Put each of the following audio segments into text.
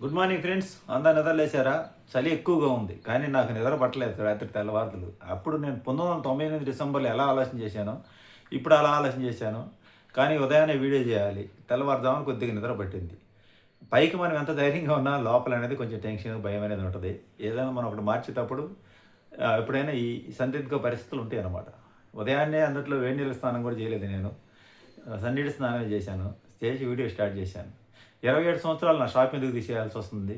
Good morning friends. అందరు నిద్రలేసారా? చలి ఎక్కువగా ఉంది కానీ నాకు నిద్ర పట్టలేదు రాత్రి తెల్లవారులు. అప్పుడు నేను 1998 డిసెంబర్లో ఎలా ఆలోచన చేశానో ఇప్పుడు అలా ఆలోచన చేశాను. కానీ ఉదయాన్నే వీడియో చేయాలి, తెల్లవారుజామున కొద్దిగా నిద్ర పట్టింది. పైకి మనం ఎంత ధైర్యంగా ఉన్నా లోపల అనేది కొంచెం టెన్షన్, భయం అనేది ఉంటుంది. ఏదైనా మనం ఒకటి మార్చేటప్పుడు ఎప్పుడైనా ఈ సందిగ్ధ పరిస్థితులు ఉంటాయి అన్నమాట. ఉదయాన్నే అందుట్లో వేడి నీళ్ళ స్నానం కూడా చేయలేదు నేను. సన్నీటి స్నానమే చేశాను. చేసి వీడియో స్టార్ట్ చేశాను. 27 సంవత్సరాలు నా షాప్ ఎందుకు తీసేయాల్సి వస్తుంది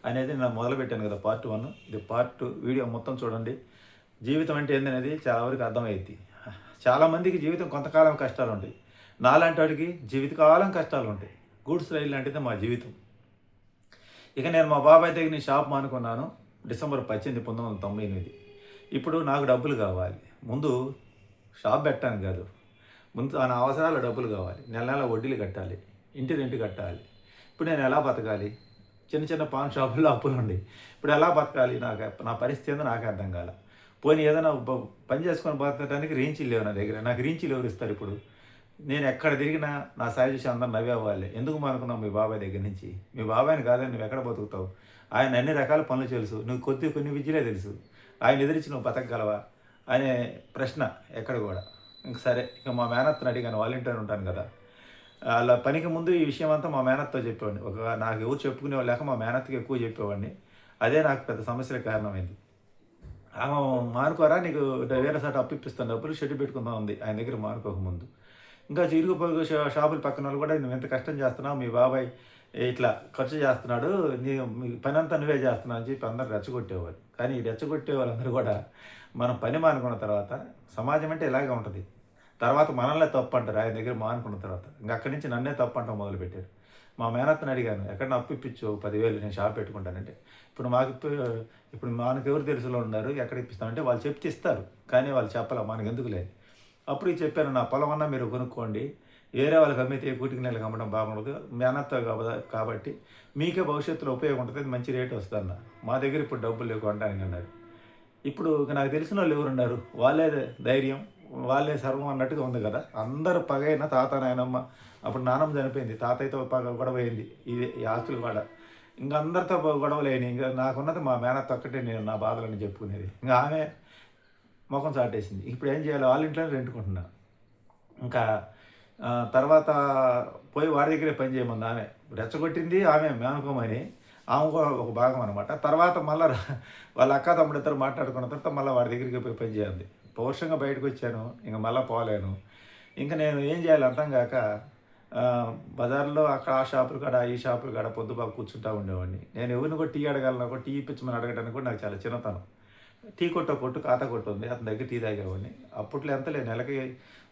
అనేది నేను మొదలుపెట్టాను కదా, పార్ట్ 1. ఇది పార్ట్ 2. వీడియో మొత్తం చూడండి. జీవితం అంటే ఏందనేది చాలా వరకు అర్థమవుద్ది. చాలామందికి జీవితం కొంతకాలం కష్టాలు ఉంటాయి. నాలాంటి వాడికి జీవితకాలం కష్టాలు ఉంటాయి. గూడ్స్ రైలు లాంటిది మా జీవితం. ఇక నేను మా బాబాయ్ దగ్గర నేను షాప్ మానుకున్నాను డిసెంబర్ 18, 1998. ఇప్పుడు నాకు డబ్బులు కావాలి. ముందు షాప్ పెట్టాను కాదు, ముందు నా అవసరాలు డబ్బులు కావాలి. నెల నెల వడ్డీలు కట్టాలి, ఇంటి రెంట్ కట్టాలి. ఇప్పుడు నేను ఎలా బతకాలి? చిన్న చిన్న పాన్ షాపుల్లో అప్పులు ఉండి ఇప్పుడు ఎలా బతకాలి? నా పరిస్థితి ఏందో నాకే అర్థం కాల. పోనీ ఏదైనా పని చేసుకొని బతకడానికి రీంచీలు లేవు నా దగ్గర. నాకు రీంచీలు ఎవరు ఇస్తారు ఇప్పుడు? నేను ఎక్కడ తిరిగినా నా సాయి చూసి అందరు నవ్వేవ్వాలి. ఎందుకు మానుకున్నావు మీ బాబాయ్ దగ్గర నుంచి? మీ బాబాయ్ని కాదని నువ్వు ఎక్కడ బతుకుతావు? ఆయన అన్ని రకాల పనులు తెలుసు, నువ్వు కొన్ని విద్యలే తెలుసు. ఆయన ఎదిరించి నువ్వు బతకగలవా అనే ప్రశ్న ఎక్కడ కూడా. ఇంక సరే, ఇక మా మేనత్తని అడిగాను, వాలంటీర్ ఉంటాను కదా. అలా పనికి ముందు ఈ విషయం అంతా మా మేనత్తో చెప్పేవాడిని. నాకు ఎవరు చెప్పుకునేవాళ్ళు లేక మా మేనత్తకి ఎక్కువ చెప్పేవాడిని. అదే నాకు పెద్ద సమస్యలకు కారణమైంది. ఆమె మానుకోరా, నీకు వేరే చోట అప్పు ఇప్పిస్తాను, డబ్బులు షెడ్ పెట్టుకుందాం ఉంది ఆయన దగ్గర మానుకోక ముందు. ఇంకా చిరుగు పొరుగు షాపుల పక్కన వాళ్ళు కూడా నువ్వు ఎంత కష్టం చేస్తున్నావు, మీ బాబాయ్ ఇట్లా ఖర్చు చేస్తున్నాడు, మీ పని అంతా నువ్వే చేస్తున్నావు అని చెప్పి అందరూ రెచ్చగొట్టేవారు. కానీ ఈ రెచ్చగొట్టే వాళ్ళందరూ కూడా మనం పని మానుకున్న తర్వాత సమాజం అంటే ఇలాగే ఉంటుంది. తర్వాత మనల్నే తప్పు అంటారు ఆయన దగ్గర మానుకున్న తర్వాత. ఇంకా అక్కడి నుంచి నన్నే తప్పు అంటాం మొదలుపెట్టారు. మా మేనత్తని అడిగాను, ఎక్కడ అప్పు ఇప్పించు 10,000 నేను షాప్ పెట్టుకుంటానంటే. ఇప్పుడు మనకు ఎవరు తెలుసులో ఉన్నారు, ఎక్కడ ఇప్పిస్తామంటే వాళ్ళు చెప్తే ఇస్తారు, కానీ వాళ్ళు చెప్పాల మనకు ఎందుకు లేదు. అప్పుడు చెప్పాను, నా పొలం అన్నా మీరు కొనుక్కోండి, వేరే వాళ్ళకి అమ్మితే కూటికి నెలకు అమ్మడం బాగుండదు, మేనత్త కాబట్టి మీకే భవిష్యత్తులో ఉపయోగం ఉంటుంది, మంచి రేటు వస్తుందన్న. మా దగ్గర ఇప్పుడు డబ్బులు లేవు కొనడానికి అన్నారు. ఇప్పుడు నాకు తెలిసిన వాళ్ళు ఎవరున్నారు? వాళ్ళే ధైర్యం, వాళ్ళే సర్వం అన్నట్టుగా ఉంది కదా. అందరూ పగైన తాత నాయనమ్మ, అప్పుడు నానమ్మ చనిపోయింది, తాతయ్యతో గొడవ అయింది, ఈ ఆస్తులు కూడా. ఇంకా అందరితో గొడవలు అయినాయి. ఇంకా నాకున్నది మా మేనత్త ఒక్కటే నేను నా బాధలని చెప్పుకునేది. ఇంకా ఆమె ముఖం చాటేసింది. ఇప్పుడు ఏం చేయాలి? వాళ్ళ ఇంట్లోనే రెంటుకుంటున్నా. ఇంకా తర్వాత పోయి వాడి దగ్గరే పని చేయమంది. ఆమె రెచ్చగొట్టింది, ఆమె మేనుకోమని. ఆమె కూడా ఒక భాగం అనమాట. తర్వాత మళ్ళీ వాళ్ళ అక్క తమ్ముడు ఇద్దరు మాట్లాడుకున్న తర్వాత మళ్ళీ వాడి దగ్గరికి పోయి పని చేయండి. పౌరుషంగా బయటకు వచ్చాను, ఇంక మళ్ళీ పోలేను. ఇంకా నేను ఏం చేయాలి అర్థం కాక బజార్లో అక్కడ ఆ షాపులు కాడ ఈ షాపులు కాడ పొద్దుబాబు కూర్చుంటూ ఉండేవాడిని. నేను ఎవరిని కూడా టీ అడగాలన్నా కూడా, టీ ఇప్పించమని అడగడానికి కూడా నాకు చాలా చిన్నతనం. టీ కొట్టు ఖాతా కొట్టు ఉంది, అతని దగ్గర టీ తాగేవాడిని. అప్పట్లో ఎంత లేదు, నెలకి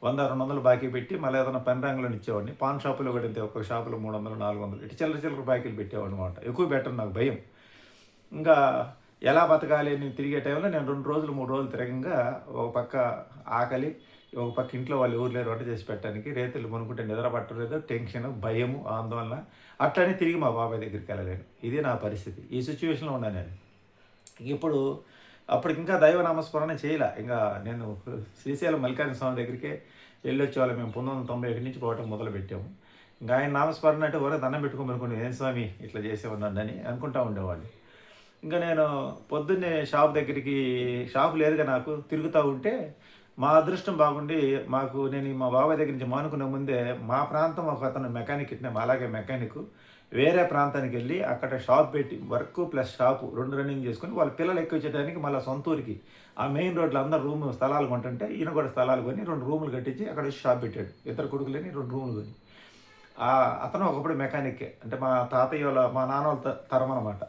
100-200 బాకీ పెట్టి మళ్ళీ ఏదైనా పెన్ రంగులో ఇచ్చేవాడిని. పాన్ షాపులో కూడా అంతే, ఒక్కొక్క షాపులో 300-400 ఇటు చిల్లర బాకీలు పెట్టేవాడిని అనమాట. ఎక్కువ పెట్టను, నాకు భయం. ఇంకా ఎలా బతకాలి అని తిరిగే టైంలో నేను 2 రోజులు 3 రోజులు తిరగంగా ఒక పక్క ఆకలి, ఒక పక్క ఇంట్లో వాళ్ళు ఎవరు లేరు వంట చేసి పెట్టడానికి, రేతులు కొనుక్కుంటే నిద్ర పట్టలేదు, టెన్షన్, భయము, ఆందోళన. అట్లనే తిరిగి మా బాబాయ్ దగ్గరికి వెళ్ళలేను. ఇదే నా పరిస్థితి. ఈ సిచ్యువేషన్లో ఉన్నాను నేను. ఇప్పుడు అప్పటికి ఇంకా దైవ నామస్మరణ చేయలే. ఇంకా నేను శ్రీశైలం మల్లికార్జున స్వామి దగ్గరికే వెళ్ళొచ్చేవాళ్ళం. మేము 1991 నుంచి పోవటం మొదలుపెట్టాము. ఇంకా ఆయన నామస్మరణ అంటే వరకు దండం పెట్టుకోమనుకోండి, ఏం స్వామి ఇట్లా చేసేవాడిని అని అనుకుంటా ఉండేవాడిని. ఇంకా నేను పొద్దున్నే షాపు లేదుగా నాకు, తిరుగుతూ ఉంటే మా అదృష్టం బాగుండి నేను మా బాబాయ్ దగ్గర నుంచి మానుకునే ముందే మా ప్రాంతం ఒక అతను మెకానిక్, అలాగే మెకానిక్ వేరే ప్రాంతానికి వెళ్ళి అక్కడ షాప్ పెట్టి వర్క్ ప్లస్ షాపు 2 రన్నింగ్ చేసుకుని వాళ్ళ పిల్లలు ఎక్కించడానికి మళ్ళీ సొంత ఊరికి ఆ మెయిన్ రోడ్లో అందరూ స్థలాలు కొంటుంటే ఈయన కూడా స్థలాలు కొని 2 రూములు కట్టించి అక్కడ షాప్ పెట్టాడు. 2 కొడుకులని 2 రూములు కొని. అతను ఒకప్పుడు మెకానిక్కే, అంటే మా తాతయ్య వాళ్ళ మా నాన్న వాళ్ళ తరం అనమాట.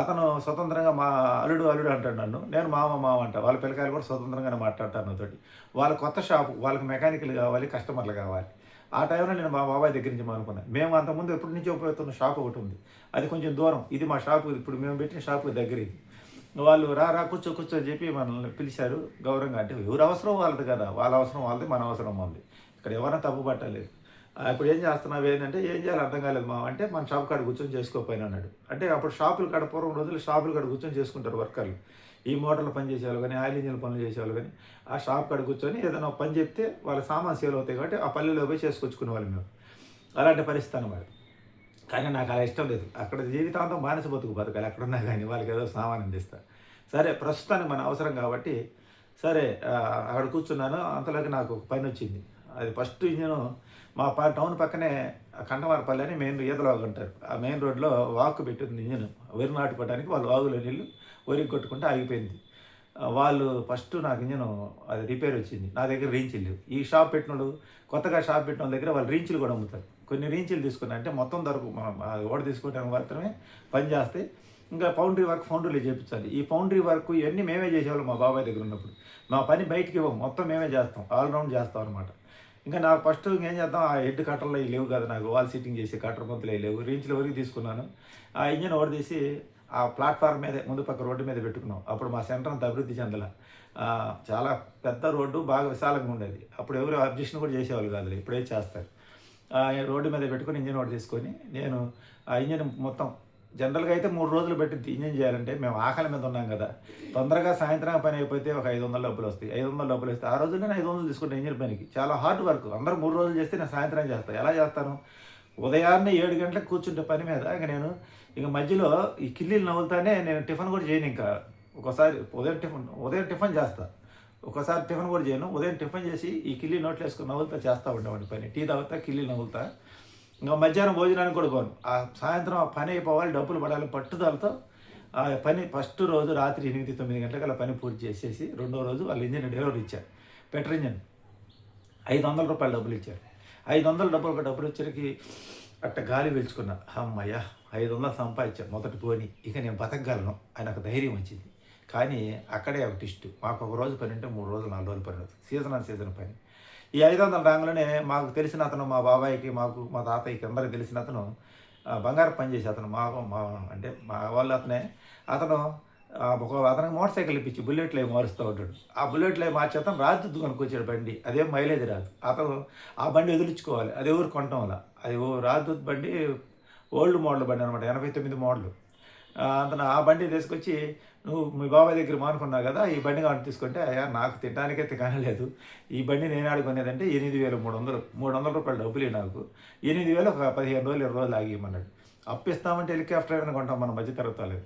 అతను స్వతంత్రంగా మా అల్లుడు అంటాడు నన్ను, నేను మామ అంట. వాళ్ళ పిల్లకాయలు కూడా స్వతంత్రంగానే మాట్లాడతారు నాతోటి. వాళ్ళ కొత్త షాపు, వాళ్ళకి మెకానికల్ కావాలి, కస్టమర్లు కావాలి. ఆ టైంలో నేను మా బాబాయ్ దగ్గర నుంచి అనుకున్నాను. మేము అంతకుముందు ఎప్పటి నుంచో ఉపయోగిస్తున్న షాప్ ఒకటి ఉంది, అది కొంచెం దూరం. ఇది మా షాపు, ఇప్పుడు మేము పెట్టిన షాపు దగ్గర ఇది. వాళ్ళు రా కూర్చో అని చెప్పి మనల్ని పిలిచారు గౌరవంగా. అంటే ఎవరు అవసరం వాళ్ళది కదా, వాళ్ళ అవసరం వాళ్ళది, మన అవసరం వాళ్ళది. ఇక్కడ ఎవరైనా తప్పు పట్టలేదు. ఇప్పుడు ఏం చేస్తున్నావు ఏంటంటే, ఏం చేయాలి అర్థం కాలేదు మా అంటే, మన షాప్ కాడ కూర్చొని చేసుకోపోయినా అన్నాడు. అంటే అప్పుడు షాపులు కాడ పూర్వం రోజులు షాపులు కాడ కూర్చొని చేసుకుంటారు వర్కర్లు. ఈ మోటార్లు పని చేసేవాళ్ళు కానీ, ఆయిల్ ఇంజిన్ పనులు చేసేవాళ్ళు కానీ ఆ షాప్ కాడ కూర్చొని ఏదైనా పని చెప్తే వాళ్ళ సామాన్ సేల్ అవుతాయి కాబట్టి ఆ పల్లెలో పోయి చేసుకొచ్చుకునే వాళ్ళు మేము. అలాంటి పరిస్థితి అనమాట. కానీ నాకు అలా ఇష్టం లేదు. అక్కడ జీవితాంతం బానిస బతుకు బతకాలి ఎక్కడున్నా కానీ వాళ్ళకి ఏదో సామాను అందిస్తా. సరే ప్రస్తుతానికి మన అవసరం కాబట్టి సరే అక్కడ కూర్చున్నాను. అంతలోకి నాకు ఒక పనొచ్చింది. అది ఫస్ట్ ఇంజిను మా టౌన్ పక్కనే కంటమారపల్లి అని మెయిన్ ఈదలవాగు అంటారు. ఆ మెయిన్ రోడ్‌లో వాక్కు పెట్టింది ఇంజిన్. వరి నాటుకోవడానికి వాళ్ళు వాగులో నీళ్ళు వరికి కొట్టుకుంటే ఆగిపోయింది. వాళ్ళు ఫస్ట్ నాకు ఇంజిను అది రిపేర్ వచ్చింది. నా దగ్గర రీంచిలు లేవు. ఈ షాప్ పెట్టినోడు కొత్తగా షాప్ పెట్టినోళ్ళ దగ్గర వాళ్ళు రీంచిలు కూడా అమ్ముతారు. కొన్ని రీంచిలు తీసుకున్నా అంటే మొత్తం ధరకు మనం ఓడ తీసుకోవడానికి మాత్రమే పని చేస్తాయి. ఇంకా పౌండరీ వర్క్ ఫౌండరీలో చేపించాలి. ఈ పౌండరీ వర్క్ ఇవన్నీ మేమే చేసేవాళ్ళం మా బాబాయ్ దగ్గర ఉన్నప్పుడు. మా పని బయటికి ఇవ్వం. మొత్తం మేమే చేస్తాం. ఆల్ రౌండ్ చేస్తాం అనమాట. ఇంకా నాకు ఫస్ట్ ఏం చేద్దాం ఆ హెడ్ కట్టర్లు అవి లేవు కదా నాకు వాల్ సీటింగ్ చేసి కట్టర్ పంతులు అవి లేవు. రీంచ్ల వరకు తీసుకున్నాను. ఆ ఇంజిన్ ఓడదీసి ఆ ప్లాట్ఫామ్ మీదే ముందు పక్క రోడ్డు మీద పెట్టుకున్నాం. అప్పుడు మా సెంటర్ అంత అభివృద్ధి చెందల. చాలా పెద్ద రోడ్డు బాగా విశాలంగా ఉండేది. అప్పుడు ఎవరు అబ్జెక్షన్ కూడా చేసేవాళ్ళు కాదు. ఇప్పుడే చేస్తారు. రోడ్డు మీద పెట్టుకొని ఇంజిన్ ఒకటి తీసుకొని నేను ఆ ఇంజిన్ మొత్తం జనరల్గా అయితే 3 రోజులు పెట్టి ఇంజిన్ చేయాలంటే మేము ఆకలి మీద ఉన్నాం కదా, తొందరగా సాయంత్రం పని అయిపోతే ఒక 500 డబ్బులు వస్తాయి. 500 డబ్బులు వస్తాయి. ఆ రోజుల్లో నేను 500 తీసుకుంటాను ఇంజిన్ పనికి. చాలా హార్డ్ వర్క్. అందరూ 3 రోజులు చేస్తే నేను సాయంత్రం చేస్తాను. ఎలా చేస్తాను? ఉదయాన్నే 7 గంటలకు కూర్చుంటే పని మీద ఇక మధ్యలో ఈ కిల్లీలు నవ్వులుతానే నేను టిఫిన్ కూడా చేయను. ఇంకా ఒకసారి ఉదయం టిఫిన్ చేస్తా. ఒకసారి టిఫిన్ కూడా చేయను. ఉదయం టిఫిన్ చేసి ఈ కిల్లీ నోట్లు వేసుకుని నవ్వులుతా చేస్తూ ఉండేవాడిని పని. టీ తాగుతా, కిల్లీలు నవ్వులుతా. ఇంకా మధ్యాహ్నం భోజనానికి కూడా పోను. ఆ సాయంత్రం ఆ పని అయిపోవాలి, డబ్బులు పడాలి పట్టుదలతో ఆ పని ఫస్ట్ రోజు రాత్రి 8-9 గంటలకల్లా పని పూర్తి చేసేసి రెండో రోజు వాళ్ళు ఇంజిన్ డెలివరీ ఇచ్చారు. పెట్రోల్ ఇంజిన్ ₹500 డబ్బులు ఇచ్చారు. 500 డబ్బులు వచ్చరికి అట్ట గాలి పీల్చుకున్నా. అమ్మయ్య 500 సంపాదించాను మొదటి పోని, ఇక నేను బతకగలను అని ఒక ధైర్యం వచ్చింది. కానీ అక్కడే ఒక టిస్ట్. మాకు ఒక రోజు పని ఉంటే 3 రోజులు 4 రోజులు పని అవుతుంది. సీజన్ పని. ఈ 500 రాగానే మాకు తెలిసిన అతను మా బాబాయికి మా తాతయ్యకి అందరికి తెలిసిన అతను బంగారం పని చేసే అతను అంటే మా వాళ్ళు అతను అతనికి మోటార్ సైకిల్ ఇప్పించి బుల్లెట్లు అవి మారుస్తూ ఉంటాడు. ఆ బుల్లెట్లు అవి మార్చి అతను రాజుద్దు కొనుక్కొచ్చాడు బండి. అదేం మైలేజ్ రాదు. అతను ఆ బండి వదిలించుకోవాలి. అది ఎవరు కొనటం వల్ల అది రాజుద్దు బండి, ఓల్డ్ మోడల్ బండి అనమాట, 89 మోడల్. అతను ఆ బండి తీసుకొచ్చి నువ్వు మీ బాబాయ్ దగ్గర మానుకున్నావు కదా, ఈ బండి కావాలి తీసుకుంటే అయ్యా నాకు తినడానికైతే కానలేదు, ఈ బండి నేను ఆడుకునేదంటే 8,300 ₹300 డబ్బులు నాకు 8,000 ఒక 15 రోజులు 20 రోజులు ఆగిమన్నాడు. అప్పిస్తామంటే హెలికాప్టర్ ఏమైనా కొంటాం మన మధ్య తరగతి.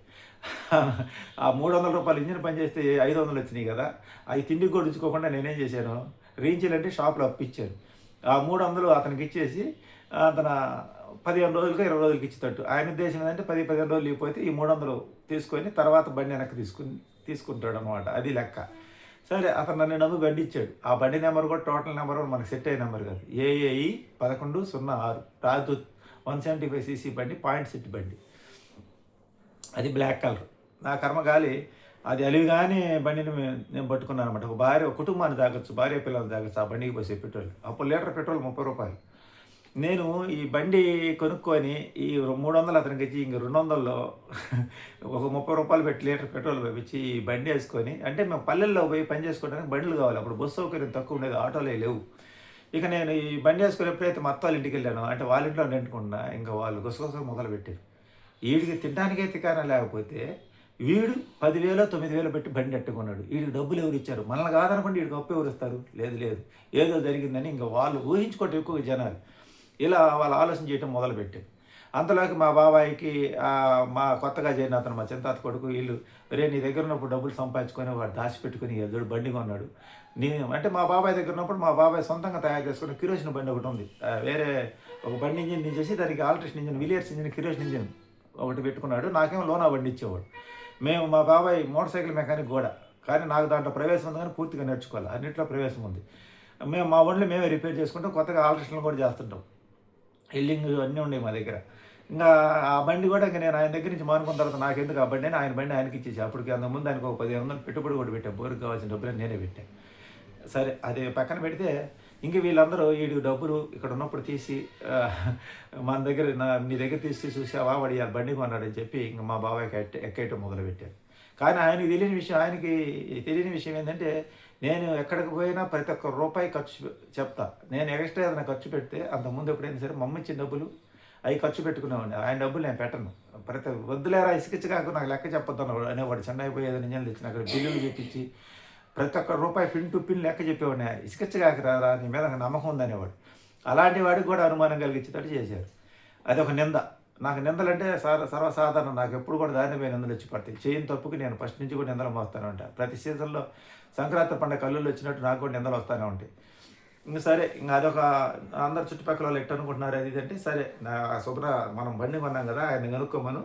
ఆ ₹300 ఇంజిన్ పని చేస్తే 500 వచ్చినాయి కదా, అవి తిండికి కూడా ఉంచుకోకుండా నేనేం చేశాను, రీంచిలంటే షాప్లో అప్పిచ్చాను. ఆ 300 అతనికి ఇచ్చేసి అతను 15 రోజులకి 20 రోజులకి ఇచ్చేటట్టు. ఆయన ఉద్దేశం ఏంటంటే 10-15 రోజులు ఇవ్వకపోతే ఈ 300 తీసుకొని తర్వాత బండి వెనక్కి తీసుకుంటాడు అనమాట. అది లెక్క. సరే అతను నన్ను నమ్మి బండి ఇచ్చాడు. ఆ బండి నెంబర్ కూడా టోటల్ నెంబర్ కూడా మనకు సెట్ అయ్యే నెంబర్ కాదు. AAE 1106 రాజదూత్ 175cc బండి, పాయింట్ సెట్ బండి. అది బ్లాక్ కలర్. నా కర్మగాలి అది అలివిగానే బండిని నేను పట్టుకున్నాను అనమాట. ఒక కుటుంబాన్ని తాగొచ్చు, భార్య పిల్లలు తాగొచ్చు ఆ బండికి పోసే పెట్రోల్. అప్పుడు లీటర్ పెట్రోల్ ₹30. నేను ఈ బండి కొనుక్కొని ఈ 300 అతనికి ఇచ్చి ఇంక 200లో ఒక ₹30 పెట్టి లీటర్ పెట్రోల్ పంపించి ఈ బండి వేసుకొని, అంటే మేము పల్లెల్లో పోయి పని చేసుకోవడానికి బండ్లు కావాలి. అప్పుడు బస్సు సౌకర్యం తక్కువ ఉండేది, ఆటోలే లేవు. ఇక నేను ఈ బండి వేసుకొని ఎప్పుడైతే మా అత్త వాళ్ళ ఇంటికి వెళ్ళాను, అంటే వాళ్ళ ఇంట్లో రెంటుకున్నా, ఇంకా వాళ్ళు గుసగుస మొదలుపెట్టారు. వీడికి తినడానికే తికాన లేకపోతే వీడు 10,000 9,000 పెట్టి బండి ఎట్టుకున్నాడు. వీడికి డబ్బులు ఎవరు ఇచ్చారు? మనల్ని కాదనుకోండి వీడికి అప్పు ఎవరు ఇస్తారు? లేదు ఏదో జరిగిందని ఇంకా వాళ్ళు ఊహించుకోవటం ఎక్కువ జనాలు. ఇలా వాళ్ళు ఆలోచన చేయటం మొదలుపెట్టారు. అంతలోకి మా బాబాయికి మా కొత్తగా చేరిన అతను మా చింతాత కొడుకు వీళ్ళు నీ దగ్గర ఉన్నప్పుడు డబ్బులు సంపాదించుకొని వాడు దాచిపెట్టుకుని ఎదుడు బండి కొన్నాడు. అంటే మా బాబాయ్ దగ్గర ఉన్నప్పుడు మా బాబాయ్ సొంతంగా తయారు చేసుకున్న కిరోసిన్ బండి ఒకటి ఉంది. వేరే ఒక బండి ఇంజిన్ చేసి దానికి alteration engine, Villiers engine, kerosene engine ఒకటి పెట్టుకున్నాడు. నాకేమో లోనా బండి ఇచ్చేవాడు. మా బాబాయ్ మోటార్ సైకిల్ మెకానిక్ కూడా, కానీ నాకు దాంట్లో ప్రవేశం ఉంది కానీ పూర్తిగా నేర్చుకోవాలి. అన్నింటిలో ప్రవేశం ఉంది. మా బండ్లు మేమే రిపేర్ చేసుకుంటాం, కొత్తగా ఆల్ట్రేషన్లు కూడా చేస్తుంటాం. ఎల్లింగ్ అన్నీ ఉన్నాయి మా దగ్గర. ఇంకా ఆ బండి కూడా ఇంకా నేను ఆయన దగ్గర నుంచి మానుకున్న తర్వాత నాకెందుకు ఆ బండి అని ఆయన బండి ఆయనకి ఇచ్చేసి అప్పటికి అంతకుముందు ఆయనకు ఒక 1500 పెట్టుబడి కూడా పెట్టాను. బోరుకు కావాల్సిన డబ్బులు నేనే పెట్టాను. సరే అది పక్కన పెడితే ఇంక వీళ్ళందరూ వీడికి డబ్బులు ఇక్కడ ఉన్నప్పుడు తీసి మన దగ్గర నీ దగ్గర తీసి చూసావా వాడు ఆ బండి కొన్నాడని చెప్పి ఇంక మా బాబాయ్కి ఎక్కేయటం మొదలుపెట్టారు. కానీ ఆయనకి తెలియని విషయం ఏంటంటే నేను ఎక్కడికి పోయినా ప్రతి ఒక్క రూపాయి చెప్తా. నేను ఎక్స్ట్రా ఏదైనా ఖర్చు పెడితే అంతకుముందు ఎప్పుడైనా సరే మమ్మ ఇచ్చిన డబ్బులు అవి ఖర్చు పెట్టుకునేవాడిని. ఆయన డబ్బులు నేను పెట్టను. వద్దులేరా ఇసుకిచ్చగాకు నాకు లెక్క చెప్పొద్దు అనేవాడు. చెన్నై పోయి ఏదో నిజాలు తెచ్చిన అక్కడ బిల్లులు చెప్పించి ప్రతి ఒక్క రూపాయి పిన్ టు పిన్ లెక్క చెప్పేవాడిని. ఇసుకిచ్చగాకు రారా నీ మీద నాకు నమ్మకం ఉందనేవాడు. అలాంటి వాడికి కూడా అనుమానం కలిగించేటట్టు చేశారు. అది ఒక నింద. నాకు నిందలంటే సర్వసాధారణం. నాకు ఎప్పుడు కూడా దాని మీద నిందలు వచ్చి పడతాయి. చేయని తప్పుకి నేను ఫస్ట్ నుంచి కూడా నిందలు మోస్తానే ఉంటా. ప్రతి సీజన్‌లో సంక్రాంతి పండగ కల్లుల్లో వచ్చినట్టు నాకు కూడా నిందలు వస్తానే ఉంటాయి. ఇంక సరే ఇంక అదొక అందరు చుట్టుపక్కల వాళ్ళు ఎట్ట అనుకుంటున్నారు అది ఇది అంటే సరే శుభ్ర మనం బండి కొన్నాం కదా! ఆయన్ని కనుక్కోమను.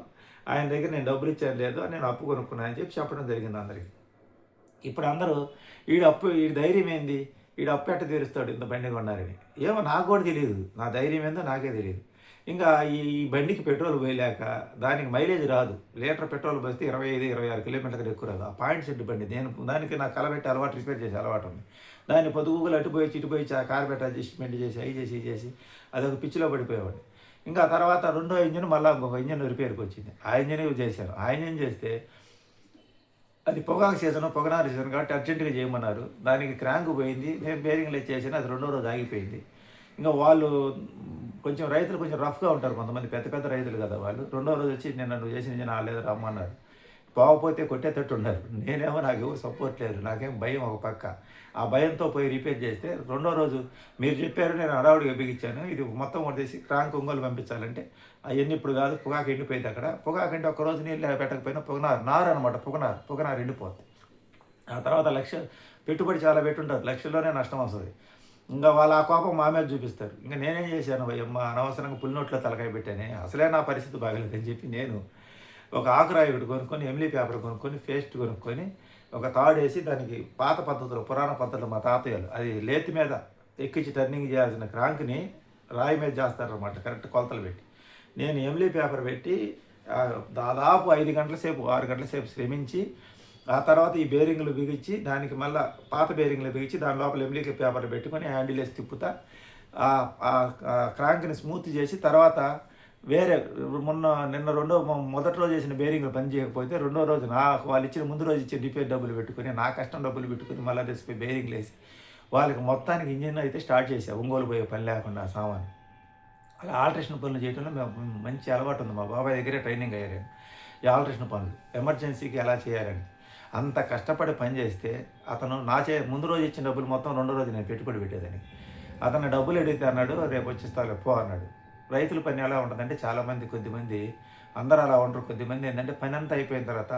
ఆయన దగ్గర నేను డబ్బులు ఇచ్చాను లేదు నేను అప్పు కొనుక్కున్నాను అని చెప్పి చెప్పడం జరిగింది అందరికి. ఇప్పుడు అందరూ ఈడి ధైర్యం ఏంది? ఈడు అప్పు ఎట్ట తీరుస్తాడు ఇంత బండి కొన్నారని. ఏమో నాకు కూడా తెలీదు. నా ధైర్యం ఏందో నాకే తెలీదు. ఇంకా ఈ బండికి పెట్రోల్ పోయలేక దానికి మైలేజ్ రాదు. లీటర్ పెట్రోల్ పోస్తే 25, 26 కిలోమీటర్ల కంటే ఎక్కువ రాదు. ఆ పాయింట్ సెట్ బండి. దానికి నాకు కలబెట్టి అలవాటు రిపేర్ చేసే అలవాటు ఉంది. దాన్ని పొద్దుగూకులు అటు పోయి ఇటు పోయి కార్బెట్ అడ్జస్ట్‌మెంట్ చేసి అయి చేసి ఇది చేసి అదొక పిచ్చిలో పడిపోయేవాడిని. ఇంకా ఆ తర్వాత రెండో ఇంజిన్ మళ్ళా ఇంకొక ఇంజిన్ రిపేర్‌కి వచ్చింది. ఆ ఇంజిన్ చేశాను. ఆ ఇంజిన్ చేస్తే అది పొగాకు సీజను, పొగనారు సీజన్ కాబట్టి అర్జెంట్‌గా చేయమన్నారు. దానికి క్రాంక్ పోయింది. నేను బేరింగ్‌లు ఎచ్చేసాను. అది రెండో రోజు ఆగిపోయింది. ఇంక వాళ్ళు కొంచెం రైతులు కొంచెం రఫ్‌గా ఉంటారు కొంతమంది. పెద్ద పెద్ద రైతులు కదా వాళ్ళు. రెండో రోజు వచ్చి నిన్న నువ్వు చేసిన ఇంజిన్ ఆగలేదు రమ్మన్నారు. పోకపోతే కొట్టేటట్టు ఉన్నారు. నేనేమో నాకెవరు సపోర్ట్ లేదు. నాకేం భయం ఒక పక్క. ఆ భయంతో పోయి రిపేర్ చేస్తే రెండో రోజు మీరు చెప్పారు నేను హడావుడిగా బిగించాను. ఇది మొత్తం కొట్టేసి క్రాంక్ ఒంగోలు పంపించాలంటే అయన్నీ ఇప్పుడు కాదు. పొగాకు ఎండిపోయింది అక్కడ. పొగాకు అంటే ఒక్కరోజు నీళ్ళు పెట్టకపోయినా నారు అనమాట పొగనారు ఎండిపోద్ది. ఆ తర్వాత పెట్టుబడి చాలా పెట్టుంటారు. లక్షల్లోనే నష్టం వస్తది. ఇంక వాళ్ళు ఆ కోపం మా మీద చూపిస్తారు. ఇంక నేనేం చేశాను ఓయమ్మ అనవసరంగా పులినోట్లో తలకాయ పెట్టానే. అసలే నా పరిస్థితి బాగలేదని చెప్పి నేను ఒక ఆకురాయి ఒకటి కొనుక్కొని, ఎమ్లీ పేపర్ కొనుక్కొని, పేస్ట్ కొనుక్కొని, ఒక తాడేసి దానికి పాత పద్ధతిలో, పురాణ పద్ధతిలో మా తాతయ్యలు అది లేతి మీద ఎక్కించి టర్నింగ్ చేయాల్సిన క్రాంక్‌ని రాయి మీద చేస్తారనమాట కరెక్ట్ కొలతలు పెట్టి. నేను ఎమ్లీ పేపర్ పెట్టి దాదాపు 5 గంటల సేపు, 6 గంటల సేపు శ్రమించి, ఆ తర్వాత ఈ బేరింగ్‌లు బిగించి, దానికి మళ్ళా పాత బేరింగ్‌లు బిగించి, దాని లోపల ఎమ్లీ పేపర్ పెట్టుకొని హ్యాండిల్ వేసి తిప్పుతా క్రాంక్‌ని స్మూత్ చేసి తర్వాత వేరే నిన్న మొదటి రోజు చేసిన బేరింగ్‌లు పని చేయకపోతే రెండో రోజు వాళ్ళు ఇచ్చిన ముందు రోజు ఇచ్చిన రిపేర్ డబ్బులు పెట్టుకొని, నా కష్టం డబ్బులు పెట్టుకొని మళ్ళా తెచ్చిపోయి బేరింగ్‌లు వేసి వాళ్ళకి మొత్తానికి ఇంజిన్ అయితే స్టార్ట్ చేశా. ఒంగోలు పోయే పని లేకుండా ఆ సామాను. అలా ఆల్ట్రేషన్ పనులు చేయడంలో మేము మంచి అలవాటు ఉంది. మా బాబాయ్ దగ్గరే ట్రైనింగ్ అయ్యారు. ఈ ఆల్ట్రేషన్ పనులు ఎమర్జెన్సీకి ఎలా చేయాలని. అంత కష్టపడి పని చేస్తే అతను ముందు రోజు ఇచ్చిన డబ్బులు మొత్తం రెండో రోజు నేను పెట్టుబడి పెట్టేదానికి. అతను డబ్బులు అడిగితే అన్నాడు, రేపు వచ్చిస్తాలే పో అన్నాడు. రైతుల పని ఎలా ఉంటుందంటే చాలామంది కొద్దిమంది అందరూ అలా ఉండరు. కొద్దిమంది ఏంటంటే పని అంతా అయిపోయిన తర్వాత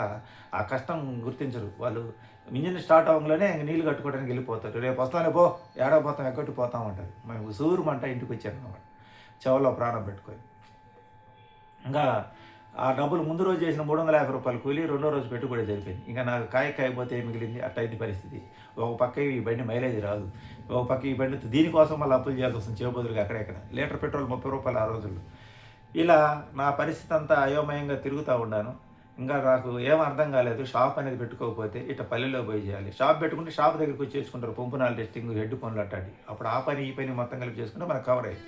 ఆ కష్టం గుర్తించరు. వాళ్ళు ఇంజిన్ స్టార్ట్ అవ్వగానే నీళ్ళు కట్టుకోవడానికి వెళ్ళిపోతారు. రేపు వస్తానే పో ఏడకపోతాం ఎక్కడికి పోతాం అంటారు. మేము సూరుమంట ఇంటికి వచ్చాను అన్నమాట. చెవలో ప్రాణం పెట్టుకొని. ఇంకా ఆ డబ్బులు ముందు రోజు చేసిన రూ. 350 కూలి రెండో రోజు పెట్టుబడి జరిపోయింది. ఇంకా నాకు కాయకపోతే ఏం మిగిలింది అట్టయింది పరిస్థితి. ఒక పక్క ఈ బండి మైలేజ్ రాదు. ఒక పక్క ఈ బండి దీనికోసం మళ్ళీ అప్పులు చేయాల్సి వస్తుంది చేబదులుగా అక్కడెక్కడ. లీటర్ పెట్రోల్ రూ. 30 ఆ రోజుల్లో. ఇలా నా పరిస్థితి అంతా అయోమయంగా తిరుగుతూ ఉన్నాను. ఇంకా నాకు ఏం అర్థం కాలేదు. షాప్ అనేది పెట్టుకోకపోతే ఇట్ట పల్లెల్లో పోయి చేయాలి. షాప్ పెట్టుకుంటే షాప్ దగ్గరికి వచ్చి చేసుకుంటారు. పంపునాలు టెస్టింగ్, హెడ్ పనులు అట్టాడి. అప్పుడు ఆ పని ఈ పని మొత్తం కలిపి చేసుకుంటే మనకు కవర్ అయ్యింది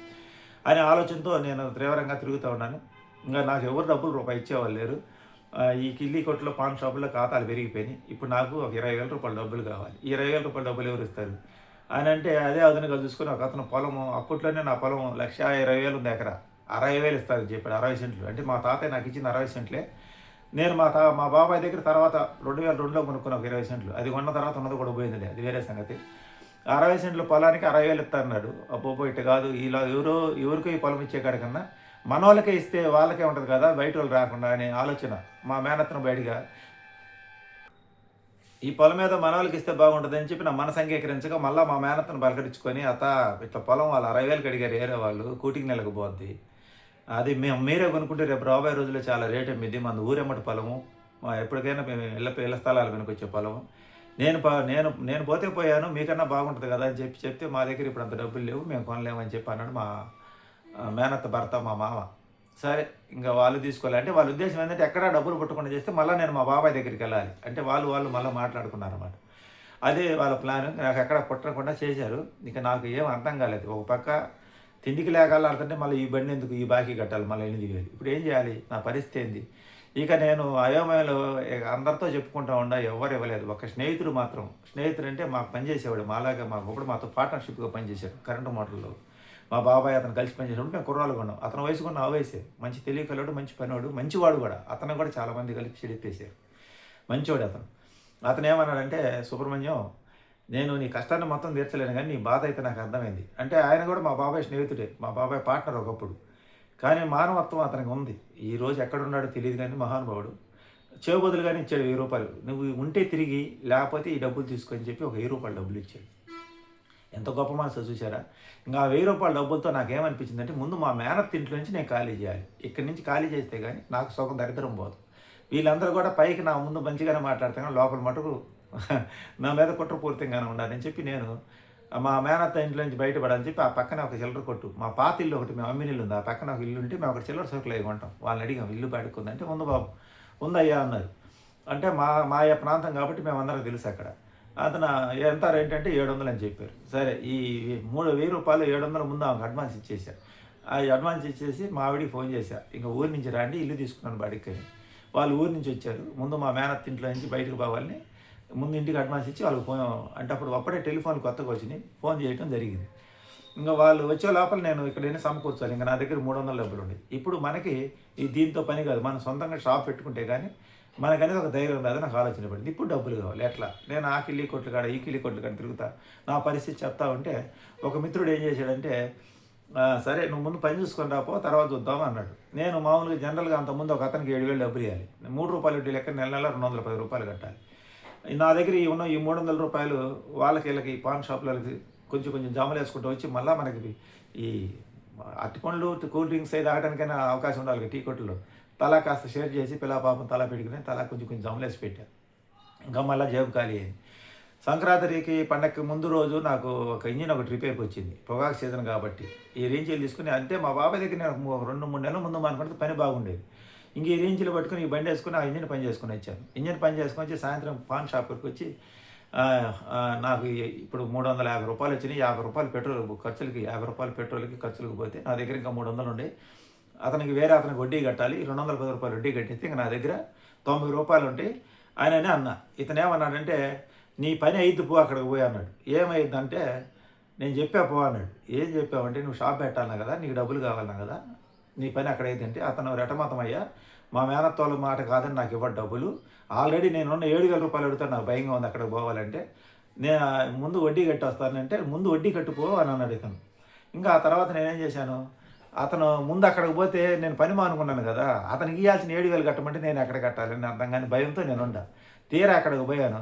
అనే ఆలోచనతో నేను తీవ్రంగా తిరుగుతూ ఉన్నాను. ఇంకా నాకు ఎవరు డబ్బులు రూపాయి ఇచ్చేవాళ్ళు లేరు. ఈ కిల్లీ కొట్లో పాన్ షాపుల్లో ఖాతాలు పెరిగిపోయినాయి. ఇప్పుడు నాకు ఒక రూ. 20,000 డబ్బులు కావాలి. ఈ రూ. 20,000 డబ్బులు ఎవరు ఇస్తారు అని అంటే అదే అదనంగా చూసుకొని ఒక అతను పొలము అప్పట్లోనే నా పొలం 1,20,000 ఉంది ఎకరా. 60,000 ఇస్తారని చెప్పాడు. 60 సెంట్లు అంటే మా తాతయ్య నాకు ఇచ్చింది 60 సెంట్లే. నేను మా బాబాయ్ దగ్గర తర్వాత 2002లో కొనుక్కున్న ఒక 20 సెంట్లు. అది కొన్న తర్వాత ఉన్నది కూడా పోయిందిలే, అది వేరే సంగతి. 60 సెంట్ల పొలానికి 60,000 ఇస్తారన్నాడు. అబ్బో ఇట్ట కాదు ఇలా ఎవరికో ఈ పొలం ఇచ్చే కాడికన్నా మనోళ్ళకే ఇస్తే వాళ్ళకే ఉంటుంది కదా బయట వాళ్ళు రాకుండా అనే ఆలోచన మా మేనత్తను బయటగా ఈ పొలం మీద మనోళ్ళకి ఇస్తే బాగుంటుంది అని చెప్పి నా మనసు అంగీకరించగా మళ్ళీ మా మేనత్తను పలకరించుకొని ఇట్లా పొలం వాళ్ళు 60,000 అడిగారు ఏరే వాళ్ళు కూటికి నెలకు పోద్ది. అది మీరే కొనుక్కుంటే రేపు రాబోయే రోజుల్లో చాలా రేట్ అమ్మిద్ది. మన ఊరెమ్మటి పొలము ఎప్పటికైనా మేము ఇళ్ళ స్థలాలు వెనుకొచ్చే పొలము. నేను పోతే పోయాను మీకన్నా బాగుంటుంది కదా అని చెప్తే మా దగ్గర ఇప్పుడు అంత డబ్బులు లేవు మేము కొనలేము అని చెప్పి అన్నాడు మా మేనత్త భర్త మా మామ. సరే ఇంకా వాళ్ళు తీసుకోవాలి అంటే వాళ్ళ ఉద్దేశం ఏంటంటే ఎక్కడా డబ్బులు పుట్టకుండా చేస్తే మళ్ళీ నేను మా బాబాయ్ దగ్గరికి వెళ్ళాలి అంటే వాళ్ళు మళ్ళీ మాట్లాడుకున్నారన్నమాట. అదే వాళ్ళ ప్లాన్. నాకు ఎక్కడ పుట్టకుండా చేశారు. ఇక నాకు ఏం అర్థం కాలేదు. ఒక పక్క తిండికి లేకాలంటే మళ్ళీ ఈ బండి ఎందుకు ఈ బాకీ కట్టాలి మళ్ళీ 8,000. ఇప్పుడు ఏం చేయాలి నా పరిస్థితి ఏంది? ఇక నేను అయోమయంలో అందరితో చెప్పుకుంటా ఉండా ఎవరు ఇవ్వలేదు. ఒక స్నేహితుడు అంటే మాకు పనిచేసేవాడు మాలాగా మాతో పార్ట్నర్షిప్గా పనిచేశాడు కరెంటు మోటార్లో. మా బాబాయ్ అతను కలిసి పనిచేసినప్పుడు మేము కుర్రాళ్ళు కొన్నాం. అతను వయసు కూడా నా వయసే. మంచి తెలివికలవాడు, మంచి పనివాడు, మంచివాడు కూడా. అతను కూడా చాలామంది కలిపి చెడిపేశారు. మంచివాడు అతను. అతను ఏమన్నాడంటే సుబ్రహ్మణ్యం నేను నీ కష్టాన్ని మొత్తం తీర్చలేను కానీ నీ బాధ అయితే నాకు అర్థమైంది. అంటే ఆయన కూడా మా బాబాయ్ స్నేహితుడే. మా బాబాయ్ పార్ట్నర్ ఒకప్పుడు. కానీ మానవత్వం అతనికి ఉంది. ఈరోజు ఎక్కడున్నాడో తెలియదు కానీ మహానుభావుడు చేబదులుగానే ఇచ్చాడు 1000 రూపాయలు. నువ్వు ఉంటే తిరిగి, లేకపోతే ఈ డబ్బులు తీసుకో అని చెప్పి ఒక 1000 రూపాయలు డబ్బులు ఇచ్చాడు. ఎంత గొప్ప మనసు చూసారా? ఇంకా ఆ 1000 రూపాయల డబ్బులతో నాకేమనిపించిందంటే, ముందు మా మేనత్త ఇంట్లో నుంచి నేను ఖాళీ చేయాలి. ఇక్కడి నుంచి ఖాళీ చేస్తే కానీ నాకు సుఖం దరిద్రం పోదు. వీళ్ళందరూ కూడా పైకి నా ముందు మంచిగానే మాట్లాడతాను కానీ లోపల మటుకు నా మీద కుట్రపూరితంగానే ఉండాలని చెప్పి నేను మా మేనత్త ఇంట్లో నుంచి బయటపడాలని చెప్పి ఆ పక్కన ఒక చిల్లర కొట్టు, మా పాత ఇల్లు ఒకటి, మేము అమ్మిన ఇల్లు ఉంది, ఆ పక్కన ఒక ఇల్లు ఉంటే మేము ఒక చిల్లర సరుకులు అవి కొంటాం. వాళ్ళని అడిగాం ఇల్లు బయటకుందంటే ఉంది బాబు, ఉందయ్యా అన్నారు. అంటే మా ప్రాంతం కాబట్టి మేమందరం తెలుసు అక్కడ. అతను ఎంత రేట్ అంటే 700 అని చెప్పారు. సరే ఈ 1000 రూపాయలు 700 ముందు ఆమెకు అడ్వాన్స్ ఇచ్చేసా. ఆ అడ్వాన్స్ ఇచ్చేసి మా ఆవిడికి ఫోన్ చేశా, ఇంకా ఊరి నుంచి రండి ఇల్లు తీసుకున్నాను బాడికి. వాళ్ళు ఊరి నుంచి వచ్చారు. ముందు మా మేనత్త ఇంట్లో నుంచి బయటకు పోవాలని ముందు ఇంటికి అడ్వాన్స్ ఇచ్చి వాళ్ళకి ఫోన్, అంటే అప్పుడే టెలిఫోన్ కొత్తగా వచ్చినాయి, ఫోన్ చేయడం జరిగింది. ఇంకా వాళ్ళు వచ్చే లోపల నేను ఇక్కడ సమకూర్చాలి. ఇంకా నా దగ్గర 300 డబ్బులు ఉన్నాయి. ఇప్పుడు మనకి ఈ దీంతో పని కాదు, మనం సొంతంగా షాప్ పెట్టుకుంటే కానీ మనకనేది ఒక ధైర్యం రాదు. నాకు ఆలోచన పడింది, ఇప్పుడు డబ్బులు కావాలి ఎట్లా. నేను ఆ కిల్లి కొట్లు కాడ ఈ కిల్లి కొట్లు కాడ తిరుగుతా, నా పరిస్థితి చెప్తా ఉంటే ఒక మిత్రుడు ఏం చేశాడంటే, సరే నువ్వు ముందు పని చూసుకొని రాపో తర్వాత చూద్దాం అన్నాడు. నేను మామూలుగా జనరల్గా అంతకుముందు ఒక అతనికి 7000 డబ్బులు ఇవ్వాలి. 3 రూపాయలు వడ్డీ లెక్క నెల 210 రూపాయలు కట్టాలి. నా దగ్గర ఉన్న ఈ 300 రూపాయలు వాళ్ళకి వీళ్ళకి పాన్ షాపులకి కొంచెం జమలు వేసుకుంటూ వచ్చి మళ్ళీ మనకి ఈ అరటిపండ్లు కూల్ డ్రింక్స్ అవి తాగడానికైనా అవకాశం ఉండాలి. టీ కొట్టులో తలా కాస్త షేర్ చేసి పిల్ల పాపం తలా పెట్టుకుని తలా కొంచెం జమలేసి పెట్టాను. ఇంకా మళ్ళీ జేబు ఖాళీ అయింది. సంక్రాంతికి పండగకి ముందు రోజు నాకు ఒక ఇంజిన్ ఒకటి రిపేర్కి వచ్చింది, పొగాకు సీజన్ కాబట్టి. ఈ రేంజీలు తీసుకుని, అంటే మా బాబాయ్ దగ్గర నేను 2-3 నెలల ముందు అనుకుంటే పని బాగుండేది. ఇంక ఈ రేంజ్లో పట్టుకుని ఈ బండి వేసుకుని ఆ ఇంజిన్ పని చేసుకుని వచ్చాను. ఇంజిన్ పని చేసుకుని వచ్చి సాయంత్రం పాన్ షాప్కి వచ్చి నాకు ఇప్పుడు 350 రూపాయలు వచ్చినాయి. 50 రూపాయలు పెట్రోల్ ఖర్చులకి, 50 రూపాయలు పెట్రోల్కి ఖర్చులకు పోతే నా దగ్గర ఇంకా 300 ఉండే. అతనికి వడ్డీ కట్టాలి. 210 రూపాయలు వడ్డీ కట్టిస్తే ఇంకా నా దగ్గర 90 రూపాయలు ఉంటాయి. ఆయననే అన్న, ఇతను ఏమన్నాడంటే, నీ పని అయిద్దు పో అక్కడికి పోయి అన్నాడు. ఏమైందంటే నేను చెప్పా పో అన్నాడు. ఏం చెప్పావంటే, నువ్వు షాప్ పెట్టాలన్నా కదా, నీకు డబ్బులు కావాలన్నా కదా, నీ పని అక్కడ అయిందంటే అతను రెటమతం అయ్యా, మా మేనత్తోళ్ళ మాట కాదని నాకు ఇవ్వడు డబ్బులు, ఆల్రెడీ నేనున్న 7000 రూపాయలు అడుగుతాను, నాకు భయంగా ఉంది అక్కడికి పోవాలంటే, నేను ముందు వడ్డీ కట్టి వస్తానంటే ముందు వడ్డీ కట్టుపో అని అన్నాడు ఇతను. ఇంకా ఆ తర్వాత నేనేం చేశాను, అతను ముందు అక్కడికి పోతే నేను పని మానుకున్నాను కదా, అతనికి ఇవ్వాల్సిన 7000 కట్టమంటే నేను ఎక్కడ కట్టాలని అర్థం కానీ భయంతో నేను ఉండా. తీరా అక్కడికి పోయాను.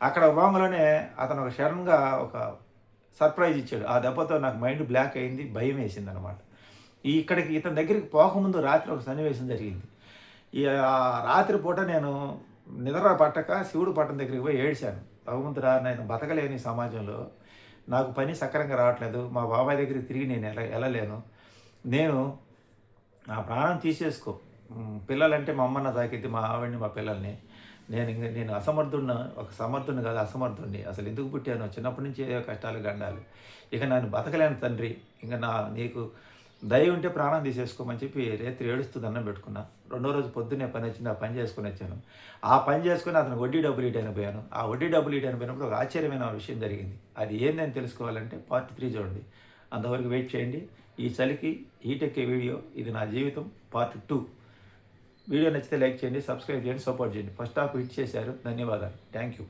అక్కడ పోగానే అతను ఒక సడన్గా ఒక సర్ప్రైజ్ ఇచ్చాడు. ఆ దెబ్బతో నాకు మైండ్ బ్లాక్ అయింది, భయం వేసింది అనమాట. ఇతని దగ్గరికి పోకముందు రాత్రి ఒక సన్నివేశం జరిగింది. రాత్రి పూట నేను నిద్ర పట్టక శివుడు పట్టం దగ్గరికి పోయి ఏడ్చాను. భగవంతుడా, నేను బతకలేని సమాజంలో నాకు పని సక్రంగా రావట్లేదు, మా బాబాయ్ దగ్గరికి తిరిగి నేను వెళ్ళలేను, నేను నా ప్రాణం తీసేసుకో, పిల్లలంటే మా అమ్మన్న తాకిద్ది, మా ఆవిడ్ని మా పిల్లల్ని, నేను అసమర్థుడిని, ఒక సమర్థుడిని కాదు అసమర్థుడిని, అసలు ఎందుకు పుట్టాను, చిన్నప్పటి నుంచి ఏదో కష్టాలు గండాలు, ఇక నన్ను బతకలేను తండ్రి, ఇంకా నీకు దయ ఉంటే ప్రాణం తీసేసుకోమని చెప్పి రేత్రి ఏడుస్తూ దండం పెట్టుకున్నా. 2వ రోజు పొద్దున్నే పని వచ్చింది, ఆ పని చేసుకుని వచ్చాను. ఆ పని చేసుకుని అతను వడ్డీ డబ్బులు ఇవ్వడానికి పోయాను. ఆ వడ్డీ డబ్బులు ఇవ్వడానికి పోయినప్పుడు ఒక ఆశ్చర్యమైన విషయం జరిగింది. అది ఏందని తెలుసుకోవాలంటే పార్ట్ 3 చూడండి. అంతవరకు వెయిట్ చేయండి. ఈ చలికి హీటెక్కే వీడియో ఇది నా జీవితం పార్ట్ 2. వీడియో నచ్చితే లైక్ చేయండి, సబ్స్క్రైబ్ చేయండి, సపోర్ట్ చేయండి. ఫస్ట్ హాఫ్ హిట్ చేశారు, ధన్యవాదాలు, థ్యాంక్ యూ.